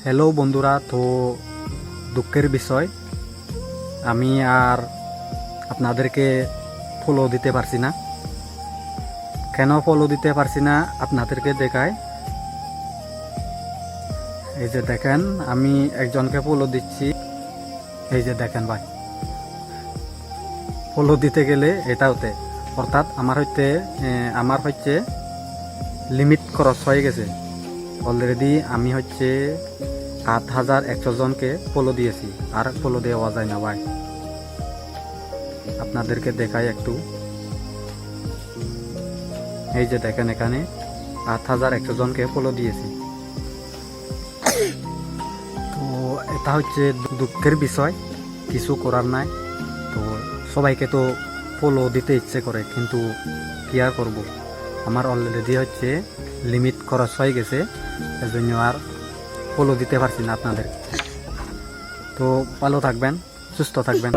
Hello বন্ধুরা, তো দুঃখের বিষয় আমি আর আপনাদেরকে ফলো দিতে পারছি না। কেন ফলো দিতে পারছি না আপনাদেরকে দেখায়। এই যে দেখেন, আমি একজনকে ফলো দিচ্ছি। এই যে দেখেন ভাই, ফলো দিতে গেলে এটা হতে অর্থাৎ আমার হচ্ছে লিমিট খরচ হয়ে গেছে। অলরেডি আমি 8100 জনকে ফলো দিয়েছি, আর ফলো দেওয়া যায় না ভাই। আপনাদেরকে দেখাই একটু। এই যে দেখেন, এখানে 8100 জনকে ফলো দিয়েছি। তো এটা হচ্ছে দুঃখের বিষয়, কিছু করার নাই। তো সবাইকে তো ফলো দিতে ইচ্ছে করে, কিন্তু কি আর করবো, আমার অলরেডি লিমিট খরচ হয়ে গেছে, এজন্য আর ফলো দিতে পারছি না আপনাদের। তো ভালো থাকবেন, সুস্থ থাকবেন।